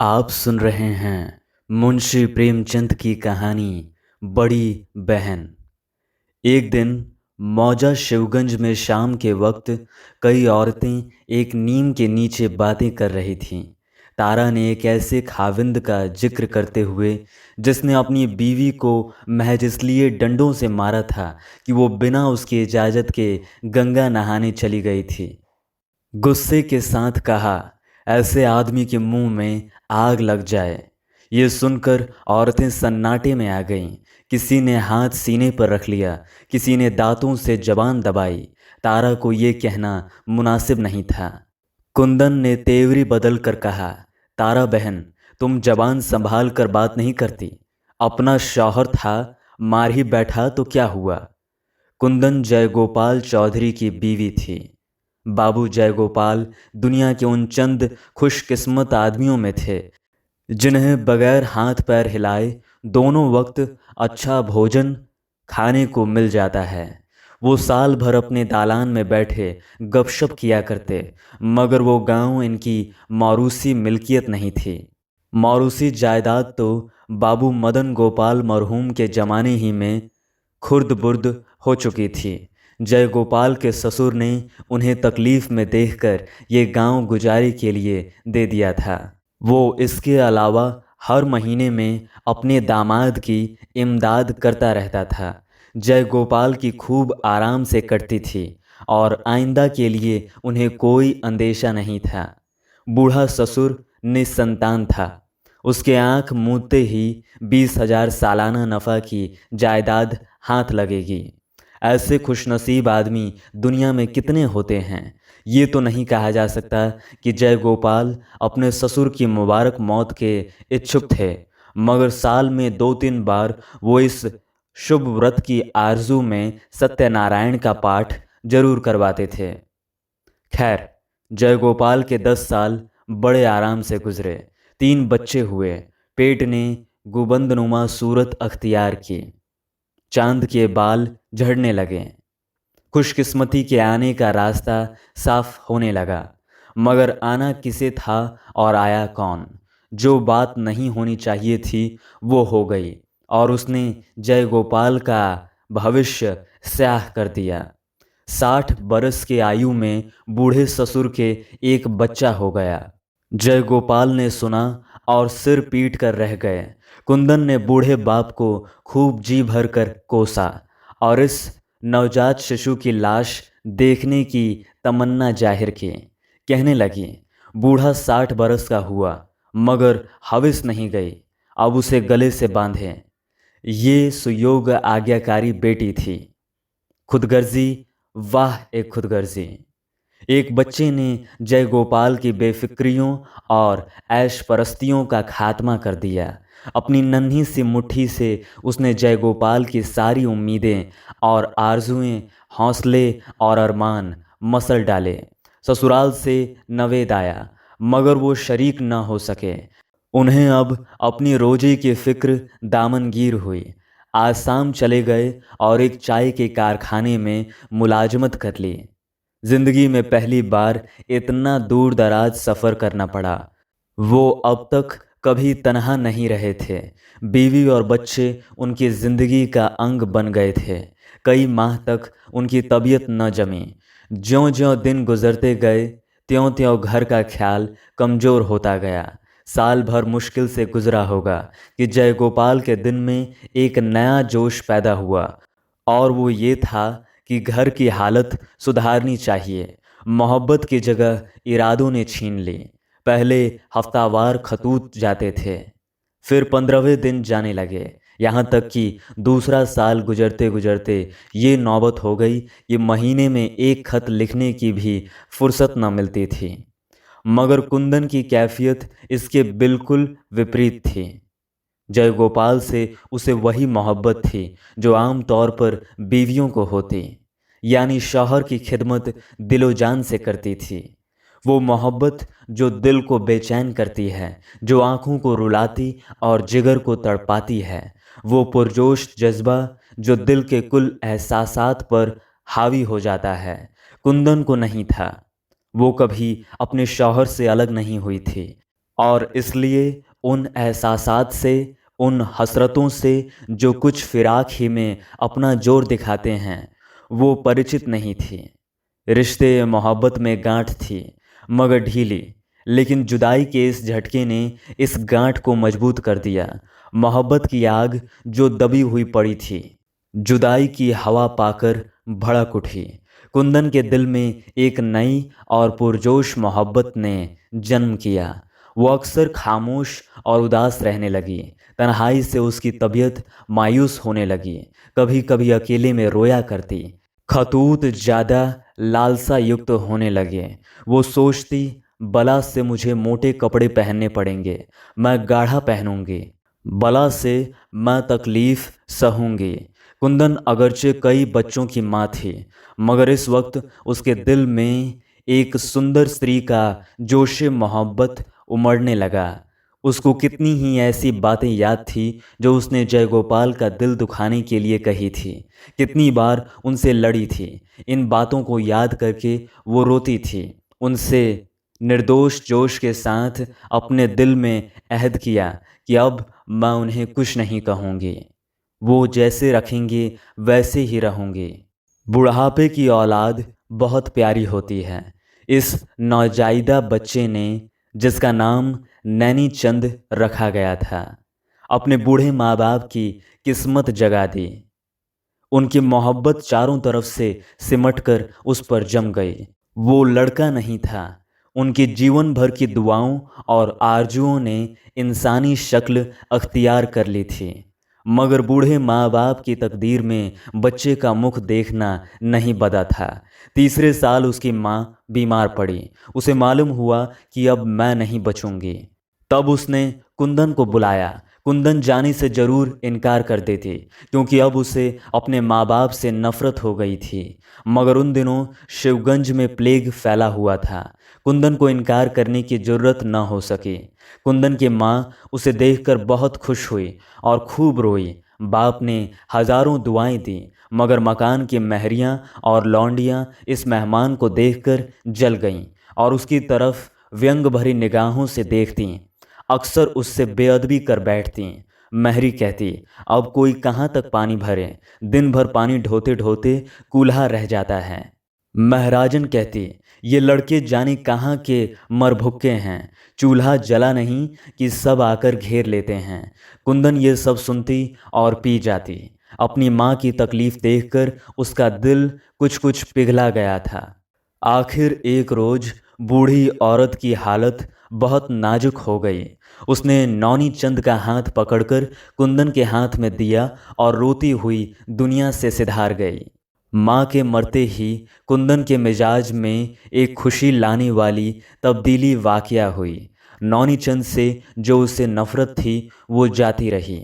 आप सुन रहे हैं मुंशी प्रेमचंद की कहानी बड़ी बहन। एक दिन मौजा शिवगंज में शाम के वक्त कई औरतें एक नीम के नीचे बातें कर रही थीं। तारा ने एक ऐसे खाविंद का जिक्र करते हुए जिसने अपनी बीवी को महज इसलिए डंडों से मारा था कि वो बिना उसकी इजाज़त के गंगा नहाने चली गई थी, गुस्से के साथ कहा, ऐसे आदमी के मुंह में आग लग जाए। ये सुनकर औरतें सन्नाटे में आ गईं। किसी ने हाथ सीने पर रख लिया, किसी ने दांतों से जबान दबाई। तारा को ये कहना मुनासिब नहीं था। कुंदन ने तेवरी बदल कर कहा, तारा बहन, तुम जबान संभाल कर बात नहीं करती। अपना शौहर था, मार ही बैठा तो क्या हुआ। कुंदन जयगोपाल चौधरी की बीवी थी। बाबू जयगोपाल दुनिया के उन चंद खुशकिस्मत आदमियों में थे जिन्हें बगैर हाथ पैर हिलाए दोनों वक्त अच्छा भोजन खाने को मिल जाता है। वो साल भर अपने दालान में बैठे गपशप किया करते, मगर वो गांव इनकी मौरूसी मिल्कियत नहीं थी। मौरूसी जायदाद तो बाबू मदन गोपाल मरहूम के ज़माने ही में खुर्द बुर्द हो चुकी थी। जयगोपाल के ससुर ने उन्हें तकलीफ में देखकर ये गांव गुजारे के लिए दे दिया था। वो इसके अलावा हर महीने में अपने दामाद की इमदाद करता रहता था। जयगोपाल की खूब आराम से कटती थी और आइंदा के लिए उन्हें कोई अंदेशा नहीं था। बूढ़ा ससुर निसंतान था। उसके आंख मूंदते ही 20,000 सालाना नफ़ा की जायदाद हाथ लगेगी। ऐसे खुशनसीब आदमी दुनिया में कितने होते हैं। ये तो नहीं कहा जा सकता कि जयगोपाल अपने ससुर की मुबारक मौत के इच्छुक थे, मगर साल में 2-3 बार वो इस शुभ व्रत की आरजू में सत्यनारायण का पाठ जरूर करवाते थे। खैर, जयगोपाल के 10 साल बड़े आराम से गुजरे। 3 बच्चे हुए। पेट ने गुबंदनुमा सूरत अख्तियार की। चांद के बाल झड़ने लगे। खुशकिस्मती के आने का रास्ता साफ होने लगा। मगर आना किसे था और आया कौन। जो बात नहीं होनी चाहिए थी वो हो गई और उसने जयगोपाल का भविष्य स्याह कर दिया। 60 बरस के आयु में बूढ़े ससुर के एक बच्चा हो गया। जयगोपाल ने सुना और सिर पीट कर रह गए। कुंदन ने बूढ़े बाप को खूब जी भर कर कोसा और इस नवजात शिशु की लाश देखने की तमन्ना जाहिर की। कहने लगी, बूढ़ा 60 बरस का हुआ मगर हविस नहीं गई, अब उसे गले से बांधे। ये सुयोग आज्ञाकारी बेटी थी। खुदगर्जी, वाह एक खुदगर्जी। एक बच्चे ने जयगोपाल की बेफिक्रियों और ऐश परस्तियों का खात्मा कर दिया। अपनी नन्ही सी मुट्ठी से उसने जयगोपाल की सारी उम्मीदें और आरजुएं, हौसले और अरमान मसल डाले। ससुराल से नवेद आया मगर वो शरीक न हो सके। उन्हें अब अपनी रोजी की फिक्र दामनगीर हुई। आसाम चले गए और एक चाय के कारखाने में मुलाजमत कर ली। जिंदगी में पहली बार इतना दूर दराज सफ़र करना पड़ा। वो अब तक कभी तन्हा नहीं रहे थे। बीवी और बच्चे उनकी ज़िंदगी का अंग बन गए थे। कई माह तक उनकी तबीयत न जमी। ज्यों-ज्यों दिन गुजरते गए त्यों-त्यों घर का ख्याल कमज़ोर होता गया। साल भर मुश्किल से गुजरा होगा कि जयगोपाल के दिन में एक नया जोश पैदा हुआ और वो ये था कि घर की हालत सुधारनी चाहिए। मोहब्बत की जगह इरादों ने छीन ली। पहले हफ्तावार खतूत जाते थे, फिर 15वें दिन जाने लगे। यहाँ तक कि दूसरा साल गुजरते गुजरते ये नौबत हो गई कि महीने में एक खत लिखने की भी फुर्सत न मिलती थी। मगर कुंदन की कैफियत इसके बिल्कुल विपरीत थी। जयगोपाल से उसे वही मोहब्बत थी जो आम तौर पर बीवियों को होती, यानी शौहर की खिदमत दिलो जान से करती थी। वो मोहब्बत जो दिल को बेचैन करती है, जो आँखों को रुलाती और जिगर को तड़पाती है। वो पुरजोश जज्बा जो दिल के कुल एहसासात पर हावी हो जाता है, कुंदन को नहीं था। वो कभी अपने शौहर से अलग नहीं हुई थी। और इसलिए उन एहसासात से, उन हसरतों से जो कुछ फिराक ही में अपना जोर दिखाते हैं, वो परिचित नहीं थी। रिश्ते मोहब्बत में गांठ थी, मगर ढीली। लेकिन जुदाई के इस झटके ने इस गांठ को मजबूत कर दिया। मोहब्बत की आग जो दबी हुई पड़ी थी, जुदाई की हवा पाकर भड़क उठी। कुंदन के दिल में एक नई और पुरजोश मोहब्बत ने जन्म किया। वो अक्सर खामोश और उदास रहने लगी। तन्हाई से उसकी तबीयत मायूस होने लगी। कभी कभी अकेले में रोया करती। खतूत ज़्यादा लालसा युक्त होने लगे। वो सोचती, बला से मुझे मोटे कपड़े पहनने पड़ेंगे, मैं गाढ़ा पहनूंगी। बला से मैं तकलीफ सहूंगी। कुंदन अगरचे कई बच्चों की माँ थी, मगर इस वक्त उसके दिल में एक सुंदर स्त्री का जोश मोहब्बत उमड़ने लगा। उसको कितनी ही ऐसी बातें याद थी जो उसने जयगोपाल का दिल दुखाने के लिए कही थी। कितनी बार उनसे लड़ी थी। इन बातों को याद करके वो रोती थी। उनसे निर्दोष जोश के साथ अपने दिल में अहद किया कि अब मैं उन्हें कुछ नहीं कहूँगी, वो जैसे रखेंगे वैसे ही रहूँगी। बुढ़ापे की औलाद बहुत प्यारी होती है। इस नौजायदा बच्चे ने, जिसका नाम नैनी चंद रखा गया था, अपने बूढ़े माँ बाप की किस्मत जगा दी। उनकी मोहब्बत चारों तरफ से सिमटकर उस पर जम गई। वो लड़का नहीं था। उनकी जीवन भर की दुआओं और आरजुओं ने इंसानी शक्ल अख्तियार कर ली थी। मगर बूढ़े माँ बाप की तकदीर में बच्चे का मुख देखना नहीं बदा था। तीसरे साल उसकी माँ बीमार पड़ी। उसे मालूम हुआ कि अब मैं नहीं बचूंगी। तब उसने कुंदन को बुलाया। कुंदन जाने से जरूर इनकार कर देती, क्योंकि अब उसे अपने माँ बाप से नफरत हो गई थी। मगर उन दिनों शिवगंज में प्लेग फैला हुआ था। कुंदन को इनकार करने की जरूरत न हो सकी। कुंदन की माँ उसे देखकर बहुत खुश हुई और खूब रोई। बाप ने हजारों दुआएं दी, मगर मकान की महरियां और लौंडियां इस मेहमान को देखकर जल गईं और उसकी तरफ व्यंग भरी निगाहों से देखती। अक्सर उससे बेअदबी कर बैठती। महरी कहती, अब कोई कहाँ तक पानी भरे, दिन भर पानी ढोते ढोते कूल्हा रह जाता है। महराजन कहती, ये लड़के जाने कहाँ के मर भुक्के हैं, चूल्हा जला नहीं कि सब आकर घेर लेते हैं। कुंदन ये सब सुनती और पी जाती। अपनी माँ की तकलीफ देखकर उसका दिल कुछ कुछ पिघला गया था। आखिर एक रोज बूढ़ी औरत की हालत बहुत नाजुक हो गई। उसने नौनी चंद का हाथ पकड़कर कुंदन के हाथ में दिया और रोती हुई दुनिया से सिधार गई। माँ के मरते ही कुंदन के मिजाज में एक खुशी लाने वाली तब्दीली वाक़या हुई। नौनी चंद से जो उसे नफरत थी वो जाती रही।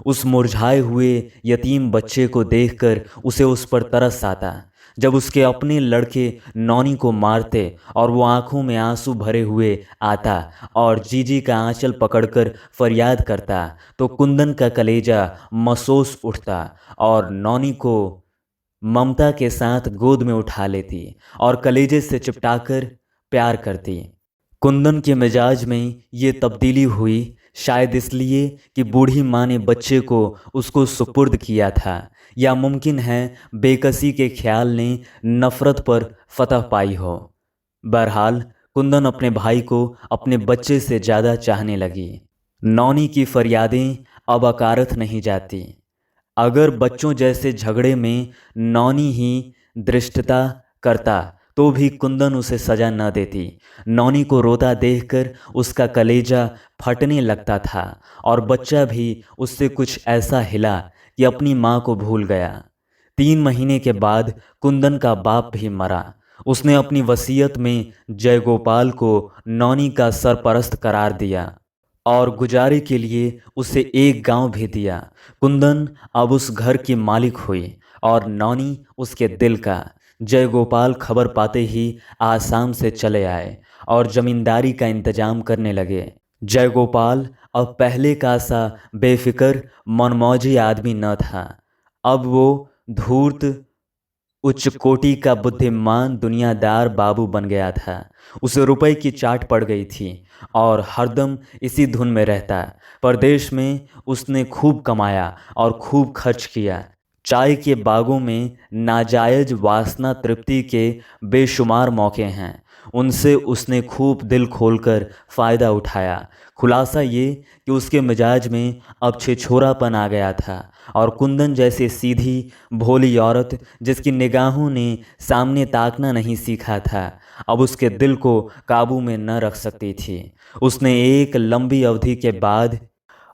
उस मुरझाए हुए यतीम बच्चे को देखकर उसे उस पर तरस आता। जब उसके अपने लड़के नौनी को मारते और वो आंखों में आंसू भरे हुए आता और जीजी का आंचल पकड़कर फरियाद करता, तो कुंदन का कलेजा मसोस उठता और नौनी को ममता के साथ गोद में उठा लेती और कलेजे से चिपटाकर प्यार करती। कुंदन के मिजाज में ये तब्दीली हुई शायद इसलिए कि बूढ़ी माँ ने बच्चे को उसको सुपुर्द किया था, या मुमकिन है बेकसी के ख्याल ने नफरत पर फतह पाई हो। बहरहाल कुंदन अपने भाई को अपने बच्चे से ज़्यादा चाहने लगी। नौनी की फरियादें अब अकारथ नहीं जाती। अगर बच्चों जैसे झगड़े में नौनी ही धृष्टता करता तो भी कुंदन उसे सजा न देती। नौनी को रोता देखकर उसका कलेजा फटने लगता था और बच्चा भी उससे कुछ ऐसा हिला कि अपनी माँ को भूल गया। 3 महीने के बाद कुंदन का बाप भी मरा। उसने अपनी वसीयत में जयगोपाल को नौनी का सरपरस्त करार दिया और गुजारे के लिए उसे एक गांव भी दिया। कुंदन अब उस घर की मालिक हुई और नौनी उसके दिल का। जयगोपाल खबर पाते ही आसाम से चले आए और जमींदारी का इंतजाम करने लगे। जयगोपाल अब पहले का सा बेफिक्र मनमौजी आदमी न था। अब वो धूर्त उच्च कोटि का बुद्धिमान दुनियादार बाबू बन गया था। उसे रुपए की चाट पड़ गई थी और हरदम इसी धुन में रहता। परदेश में उसने खूब कमाया और खूब खर्च किया। चाय के बागों में नाजायज वासना तृप्ति के बेशुमार मौके हैं, उनसे उसने खूब दिल खोलकर फ़ायदा उठाया। खुलासा ये कि उसके मिजाज में अब छिछोरापन आ गया था और कुंदन जैसे सीधी भोली औरत जिसकी निगाहों ने सामने ताकना नहीं सीखा था, अब उसके दिल को काबू में न रख सकती थी। उसने एक लंबी अवधि के बाद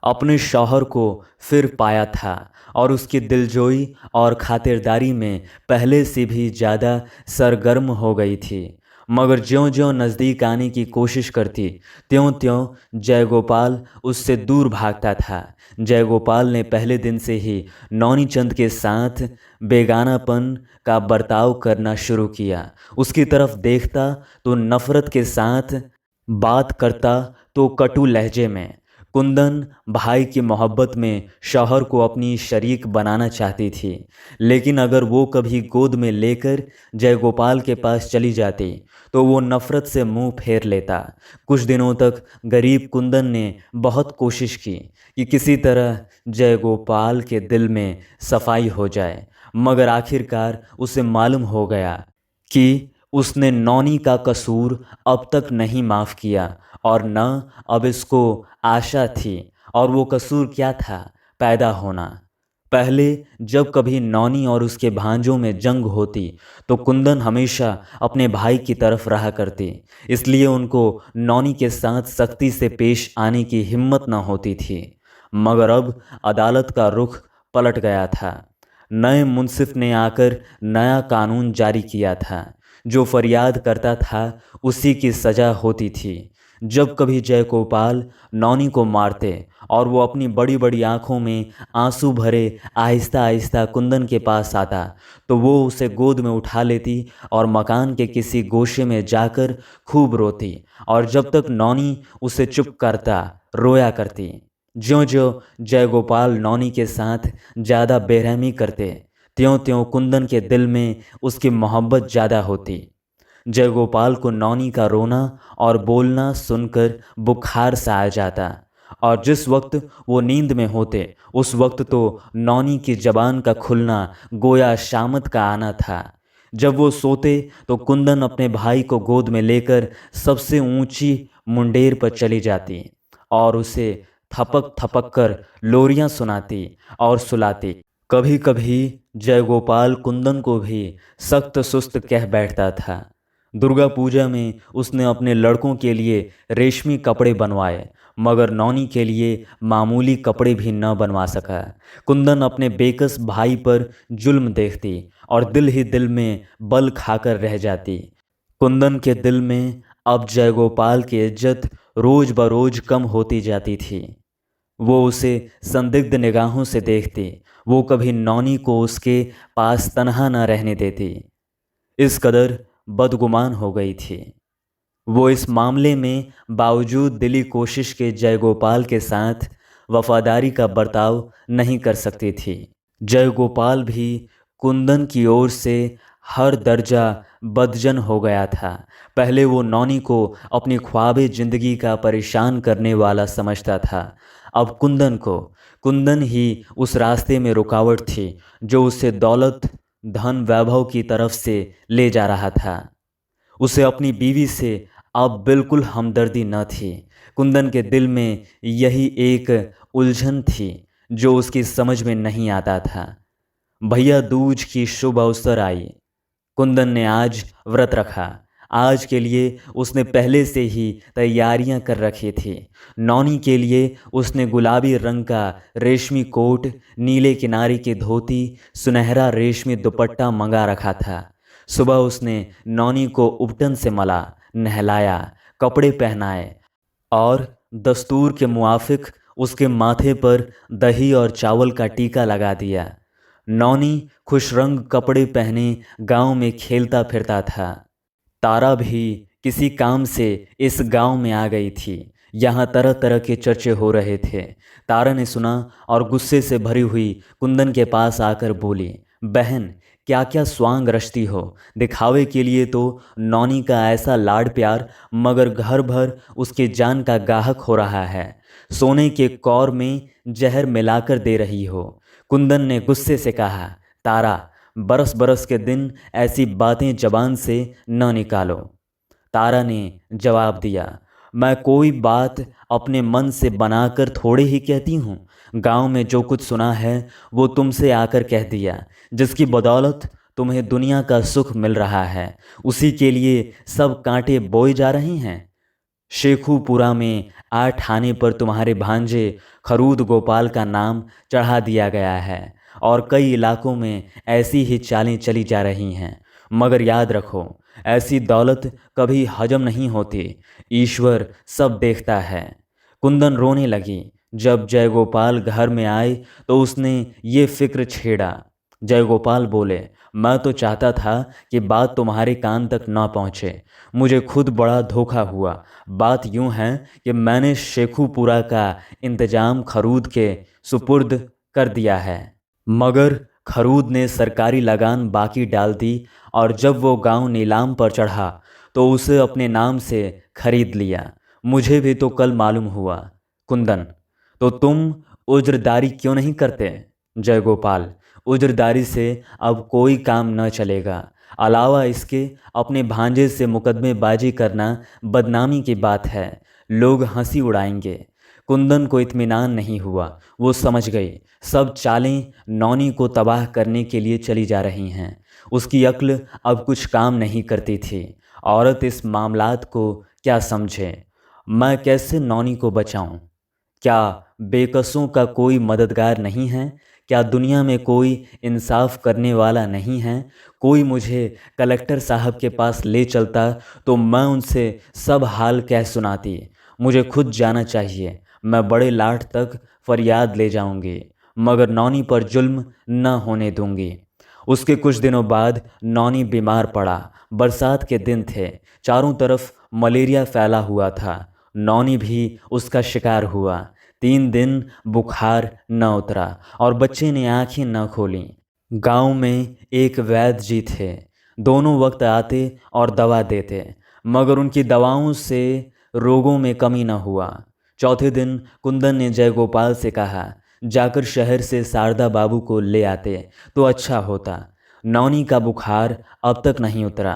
अपने शौहर को फिर पाया था और उसकी दिलजोई और खातिरदारी में पहले से भी ज़्यादा सरगर्म हो गई थी। मगर ज्यों-ज्यों नज़दीक आने की कोशिश करती, त्यों-त्यों जयगोपाल उससे दूर भागता था। जयगोपाल ने पहले दिन से ही नौनी चंद के साथ बेगानापन का बर्ताव करना शुरू किया। उसकी तरफ देखता तो नफ़रत के साथ, बात करता तो कटु लहजे में। कुंदन भाई की मोहब्बत में शौहर को अपनी शरीक बनाना चाहती थी, लेकिन अगर वो कभी गोद में लेकर जयगोपाल के पास चली जाती तो वो नफ़रत से मुंह फेर लेता। कुछ दिनों तक गरीब कुंदन ने बहुत कोशिश की कि किसी तरह जयगोपाल के दिल में सफाई हो जाए, मगर आखिरकार उसे मालूम हो गया कि उसने नौनी का कसूर अब तक नहीं माफ़ किया और न अब इसको आशा थी। और वो कसूर क्या था? पैदा होना। पहले जब कभी नौनी और उसके भांजों में जंग होती तो कुंदन हमेशा अपने भाई की तरफ रहा करती, इसलिए उनको नौनी के साथ सख्ती से पेश आने की हिम्मत न होती थी। मगर अब अदालत का रुख पलट गया था। नए मुंसिफ ने आकर नया कानून जारी किया था। जो फरियाद करता था उसी की सजा होती थी। जब कभी जयगोपाल नौनी को मारते और वो अपनी बड़ी बड़ी आंखों में आंसू भरे आहिस्ता आहिस्ता कुंदन के पास आता तो वो उसे गोद में उठा लेती और मकान के किसी गोशे में जाकर खूब रोती, और जब तक नौनी उसे चुप करता रोया करती। ज्यों-ज्यों जयगोपाल नौनी के साथ ज़्यादा बेरहमी करते, त्यों-त्यों कुंदन के दिल में उसकी मोहब्बत ज़्यादा होती। जयगोपाल को नौनी का रोना और बोलना सुनकर बुखार सा आ जाता, और जिस वक्त वो नींद में होते उस वक्त तो नौनी की जबान का खुलना गोया शामत का आना था। जब वो सोते तो कुंदन अपने भाई को गोद में लेकर सबसे ऊंची मुंडेर पर चली जाती और उसे थपक थपक कर लोरियां सुनाती और सुलाती। कभी कभी जयगोपाल कुंदन को भी सख्त सुस्त कह बैठता था। दुर्गा पूजा में उसने अपने लड़कों के लिए रेशमी कपड़े बनवाए, मगर नौनी के लिए मामूली कपड़े भी न बनवा सका। कुंदन अपने बेकस भाई पर जुल्म देखती और दिल ही दिल में बल खाकर रह जाती। कुंदन के दिल में अब जयगोपाल की इज्जत रोज बरोज कम होती जाती थी। वो उसे संदिग्ध निगाहों से देखती, वो कभी नौनी को उसके पास तन्हा न रहने देती। इस कदर बदगुमान हो गई थी वो इस मामले में, बावजूद दिली कोशिश के जयगोपाल के साथ वफादारी का बर्ताव नहीं कर सकती थी। जयगोपाल भी कुंदन की ओर से हर दर्जा बदजन हो गया था। पहले वो नौनी को अपनी ख्वाबे ज़िंदगी का परेशान करने वाला समझता था, अब कुंदन ही उस रास्ते में रुकावट थी जो उसे दौलत धन वैभव की तरफ से ले जा रहा था। उसे अपनी बीवी से अब बिल्कुल हमदर्दी न थी। कुंदन के दिल में यही एक उलझन थी जो उसकी समझ में नहीं आता था। भैया दूज की शुभ अवसर आई। कुंदन ने आज व्रत रखा। आज के लिए उसने पहले से ही तैयारियां कर रखी थी। नौनी के लिए उसने गुलाबी रंग का रेशमी कोट, नीले किनारे की धोती, सुनहरा रेशमी दुपट्टा मंगा रखा था। सुबह उसने नौनी को उपटन से मला, नहलाया, कपड़े पहनाए और दस्तूर के मुआफिक उसके माथे पर दही और चावल का टीका लगा दिया। नौनी खुश रंग कपड़े पहने गांव में खेलता फिरता था। तारा भी किसी काम से इस गांव में आ गई थी। यहाँ तरह तरह के चर्चे हो रहे थे। तारा ने सुना और गुस्से से भरी हुई कुंदन के पास आकर बोली, बहन क्या क्या स्वांग रचती हो। दिखावे के लिए तो नौनी का ऐसा लाड प्यार, मगर घर भर उसके जान का गाहक हो रहा है। सोने के कौर में जहर मिलाकर दे रही हो। कुंदन ने गुस्से से कहा, तारा, बरस बरस के दिन ऐसी बातें जबान से न निकालो। तारा ने जवाब दिया, मैं कोई बात अपने मन से बनाकर थोड़े ही कहती हूँ। गांव में जो कुछ सुना है वो तुमसे आकर कह दिया। जिसकी बदौलत तुम्हें दुनिया का सुख मिल रहा है, उसी के लिए सब कांटे बोए जा रहे हैं। शेखूपुरा में 8 आने पर तुम्हारे भांजे खरूद गोपाल का नाम चढ़ा दिया गया है और कई इलाकों में ऐसी ही चालें चली जा रही हैं। मगर याद रखो, ऐसी दौलत कभी हजम नहीं होती। ईश्वर सब देखता है। कुंदन रोने लगी। जब जयगोपाल घर में आए तो उसने ये फिक्र छेड़ा। जयगोपाल बोले, मैं तो चाहता था कि बात तुम्हारे कान तक ना पहुँचे। मुझे खुद बड़ा धोखा हुआ। बात यूं है कि मैंने शेखूपुरा का इंतजाम खरूद के सुपुर्द कर दिया है, मगर खरूद ने सरकारी लगान बाकी डाल दी और जब वो गांव नीलाम पर चढ़ा तो उसे अपने नाम से खरीद लिया। मुझे भी तो कल मालूम हुआ। कुंदन, तो तुम उज्रदारी क्यों नहीं करते? जयगोपाल, उज्रदारी से अब कोई काम न चलेगा। अलावा इसके अपने भांजे से मुकदमेबाजी करना बदनामी की बात है। लोग हंसी उड़ाएंगे। कुंदन को इत्मीनान नहीं हुआ। वो समझ गई सब चालें नौनी को तबाह करने के लिए चली जा रही हैं। उसकी अक्ल अब कुछ काम नहीं करती थी। औरत इस मामलात को क्या समझे? मैं कैसे नौनी को बचाऊं? क्या बेकसों का कोई मददगार नहीं है? क्या दुनिया में कोई इंसाफ करने वाला नहीं है? कोई मुझे कलेक्टर साहब के पास ले चलता तो मैं उनसे सब हाल कह सुनाती। मुझे खुद जाना चाहिए। मैं बड़े लाठ तक फरियाद ले जाऊंगी, मगर नौनी पर जुल्म न होने दूंगी। उसके कुछ दिनों बाद नौनी बीमार पड़ा। बरसात के दिन थे। चारों तरफ मलेरिया फैला हुआ था। नौनी भी उसका शिकार हुआ। 3 दिन बुखार न उतरा और बच्चे ने आंखें न खोलीं। गांव में एक वैद्य जी थे। दोनों वक्त आते और दवा देते, मगर उनकी दवाओं से रोगों में कमी न हुआ। चौथे दिन कुंदन ने जयगोपाल से कहा, जाकर शहर से शारदा बाबू को ले आते तो अच्छा होता। नौनी का बुखार अब तक नहीं उतरा।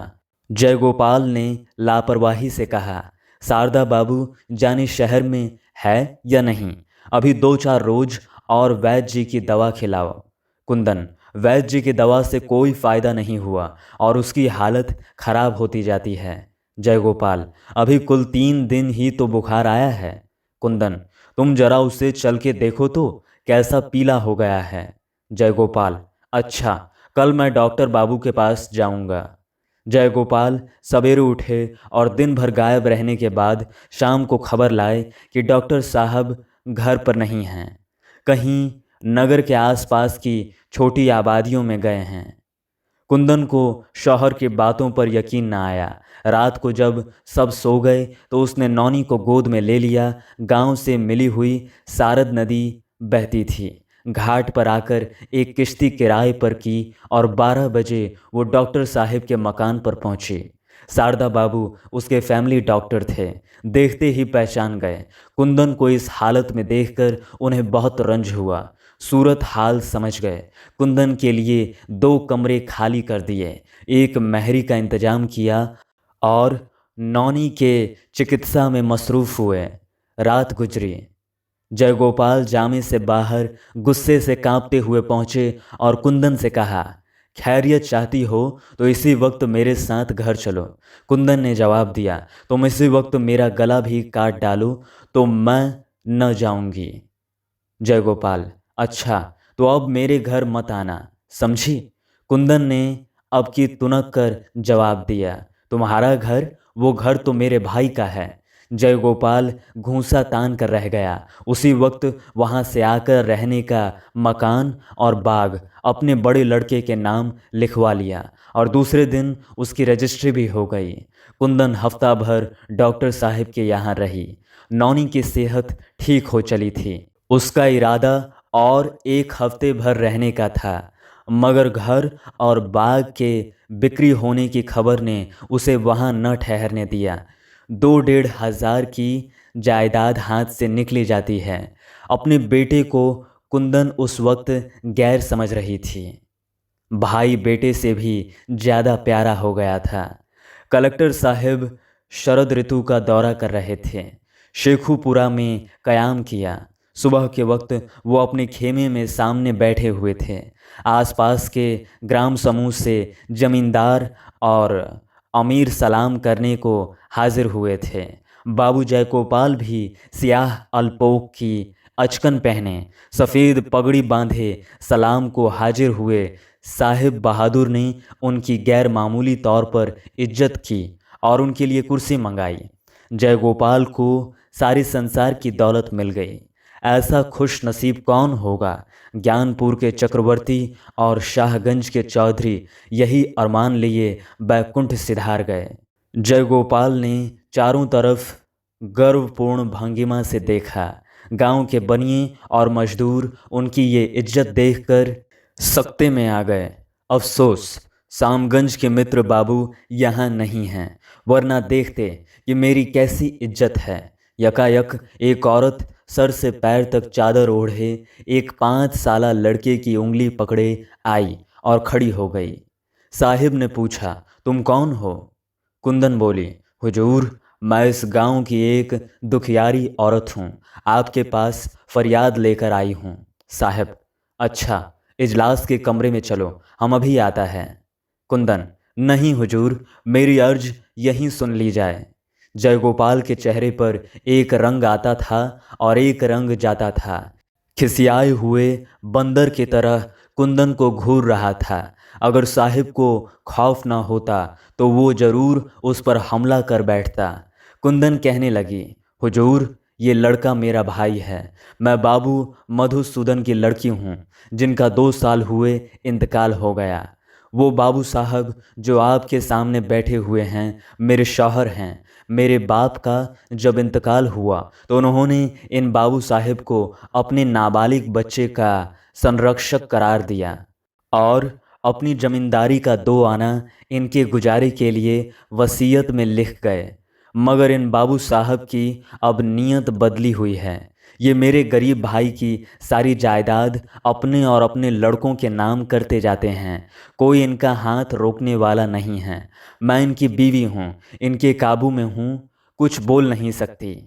जयगोपाल ने लापरवाही से कहा, शारदा बाबू जाने शहर में है या नहीं? अभी 2-4 रोज और वैद्य जी की दवा खिलाओ। कुंदन, वैद्य जी की दवा से कोई फायदा नहीं हुआ और उसकी हालत खराब होती जाती है। जयगोपाल, अभी कुल 3 दिन ही तो बुखार आया है। कुंदन, तुम जरा उसे चल के देखो तो कैसा पीला हो गया है। जयगोपाल, अच्छा, कल मैं डॉक्टर बाबू के पास जाऊंगा। जयगोपाल सवेरे उठे और दिन भर गायब रहने के बाद शाम को खबर लाए कि डॉक्टर साहब घर पर नहीं हैं, कहीं नगर के आसपास की छोटी आबादियों में गए हैं। कुंदन को शौहर की बातों पर यकीन न आया। रात को जब सब सो गए तो उसने नौनी को गोद में ले लिया। गांव से मिली हुई सारद नदी बहती थी। घाट पर आकर एक किश्ती किराए पर की और 12 बजे वो डॉक्टर साहब के मकान पर पहुंची। शारदा बाबू उसके फैमिली डॉक्टर थे। देखते ही पहचान गए। कुंदन को इस हालत में देखकर उन्हें बहुत रंज हुआ। सूरत हाल समझ गए। कुंदन के लिए 2 कमरे खाली कर दिए, एक महरी का इंतजाम किया और नौनी के चिकित्सा में मसरूफ़ हुए। रात गुजरी। जयगोपाल जामे से बाहर गुस्से से कांपते हुए पहुंचे और कुंदन से कहा, खैरियत चाहती हो तो इसी वक्त मेरे साथ घर चलो। कुंदन ने जवाब दिया, तुम इसी वक्त मेरा गला भी काट डालो तो मैं न जाऊंगी। जयगोपाल, अच्छा, तो अब मेरे घर मत आना, समझी? कुंदन ने अब की तुनक कर जवाब दिया, तुम्हारा घर? वो घर तो मेरे भाई का है। जयगोपाल घूंसा तान कर रह गया। उसी वक्त वहां से आकर रहने का मकान और बाग अपने बड़े लड़के के नाम लिखवा लिया और दूसरे दिन उसकी रजिस्ट्री भी हो गई। कुंदन हफ्ता भर डॉक्टर साहब के यहाँ रही। नौनी की सेहत ठीक हो चली थी। उसका इरादा और 1 हफ्ते भर रहने का था, मगर घर और बाग के बिक्री होने की खबर ने उसे वहां न ठहरने दिया। 2-1,5 हजार की जायदाद हाथ से निकली जाती है। अपने बेटे को कुंदन उस वक्त गैर समझ रही थी। भाई बेटे से भी ज्यादा प्यारा हो गया था। कलेक्टर साहब शरद ऋतु का दौरा कर रहे थे। शेखुपुरा में कयाम किया। सुबह के वक्त वो अपने खेमे में सामने बैठे हुए थे। आसपास के ग्राम समूह से जमींदार और अमीर सलाम करने को हाजिर हुए थे। बाबू जयगोपाल भी सियाह अल्पोक की अचकन पहने सफ़ेद पगड़ी बांधे सलाम को हाजिर हुए। साहिब बहादुर ने उनकी गैर मामूली तौर पर इज्जत की और उनके लिए कुर्सी मंगाई। जयगोपाल को सारे संसार की दौलत मिल गई। ऐसा खुश नसीब कौन होगा। ज्ञानपुर के चक्रवर्ती और शाहगंज के चौधरी यही अरमान लिए बैकुंठ सिधार गए। जयगोपाल ने चारों तरफ गर्वपूर्ण भंगिमा से देखा। गांव के बनिए और मजदूर उनकी ये इज्जत देखकर सकते में आ गए। अफसोस सामगंज के मित्र बाबू यहाँ नहीं हैं, वरना देखते कि मेरी कैसी इज्जत है। यकायक एक औरत सर से पैर तक चादर ओढ़े एक 5 साला लड़के की उंगली पकड़े आई और खड़ी हो गई। साहिब ने पूछा, तुम कौन हो? कुंदन बोली, हुजूर, मैं इस गांव की एक दुखियारी औरत हूँ, आपके पास फरियाद लेकर आई हूँ। साहिब, अच्छा, इजलास के कमरे में चलो, हम अभी आता है। कुंदन, नहीं हुजूर, मेरी अर्ज यहीं सुन ली जाए। जयगोपाल के चेहरे पर एक रंग आता था और एक रंग जाता था। खिसियाए हुए बंदर की तरह कुंदन को घूर रहा था। अगर साहिब को खौफ ना होता तो वो जरूर उस पर हमला कर बैठता। कुंदन कहने लगी, हुजूर, ये लड़का मेरा भाई है। मैं बाबू मधुसूदन की लड़की हूँ, जिनका 2 साल हुए इंतकाल हो गया। वो बाबू साहब जो आपके सामने बैठे हुए हैं मेरे शौहर हैं। मेरे बाप का जब इंतकाल हुआ तो उन्होंने इन बाबू साहब को अपने नाबालिग बच्चे का संरक्षक करार दिया और अपनी जमींदारी का 2 आना इनके गुजारे के लिए वसीयत में लिख गए। मगर इन बाबू साहब की अब नीयत बदली हुई है। ये मेरे गरीब भाई की सारी जायदाद अपने और अपने लड़कों के नाम करते जाते हैं। कोई इनका हाथ रोकने वाला नहीं है। मैं इनकी बीवी हूँ, इनके काबू में हूँ, कुछ बोल नहीं सकती।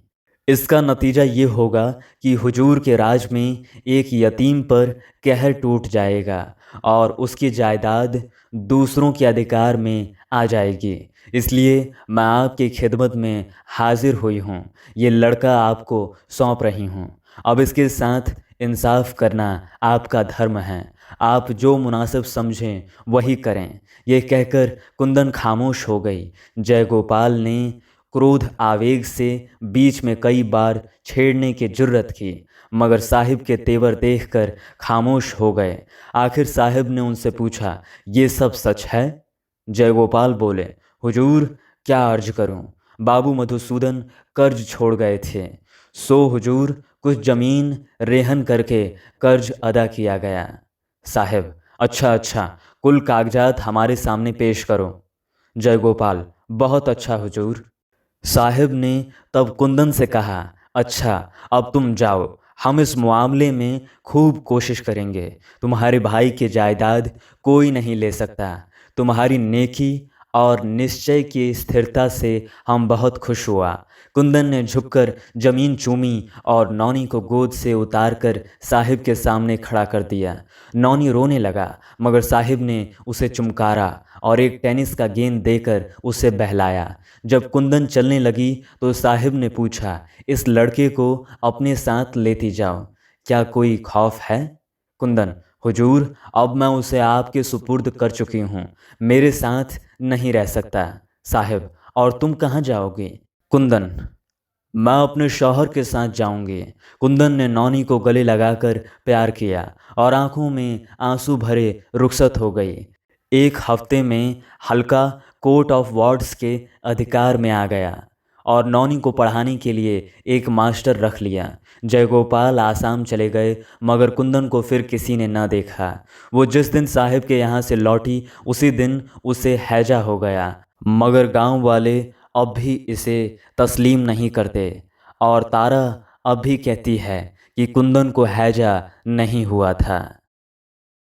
इसका नतीजा ये होगा कि हुजूर के राज में एक यतीम पर कहर टूट जाएगा और उसकी जायदाद दूसरों के अधिकार में आ जाएगी। इसलिए मैं आपकी खिदमत में हाजिर हुई हूँ। ये लड़का आपको सौंप रही हूँ। अब इसके साथ इंसाफ करना आपका धर्म है। आप जो मुनासिब समझें वही करें। यह कहकर कुंदन खामोश हो गई। जयगोपाल ने क्रोध आवेग से बीच में कई बार छेड़ने की जुर्रत की, मगर साहिब के तेवर देखकर खामोश हो गए। आखिर साहिब ने उनसे पूछा, ये सब सच है? जयगोपाल बोले, हुजूर, क्या अर्ज करूं? बाबू मधुसूदन कर्ज छोड़ गए थे, सो हुजूर कुछ जमीन रेहन करके कर्ज अदा किया गया। साहिब, अच्छा अच्छा, कुल कागजात हमारे सामने पेश करो। जयगोपाल, बहुत अच्छा हुजूर। साहिब ने तब कुंदन से कहा, अच्छा, अब तुम जाओ, हम इस मामले में खूब कोशिश करेंगे। तुम्हारे भाई की जायदाद कोई नहीं ले सकता। तुम्हारी नेकी और निश्चय की स्थिरता से हम बहुत खुश हुआ। कुंदन ने झुककर जमीन चूमी और नौनी को गोद से उतारकर साहिब के सामने खड़ा कर दिया। नौनी रोने लगा, मगर साहिब ने उसे चुमकारा और एक टेनिस का गेंद देकर उसे बहलाया। जब कुंदन चलने लगी तो साहिब ने पूछा, इस लड़के को अपने साथ लेती जाओ, क्या कोई खौफ है? कुंदन, हुजूर, अब मैं उसे आपके सुपुर्द कर चुकी हूँ, मेरे साथ नहीं रह सकता। साहिब, और तुम कहाँ जाओगे? कुंदन, मैं अपने शौहर के साथ जाऊंगी। कुंदन ने नौनी को गले लगाकर प्यार किया और आंखों में आंसू भरे रुखसत हो गई। 1 हफ्ते में हल्का कोर्ट ऑफ वार्ड्स के अधिकार में आ गया और नौनी को पढ़ाने के लिए एक मास्टर रख लिया। जयगोपाल आसाम चले गए, मगर कुंदन को फिर किसी ने न देखा। वो जिस दिन साहिब के यहाँ से लौटी उसी दिन उसे हैजा हो गया, मगर गांव वाले अब भी इसे तस्लीम नहीं करते और तारा अब भी कहती है कि कुंदन को हैजा नहीं हुआ था।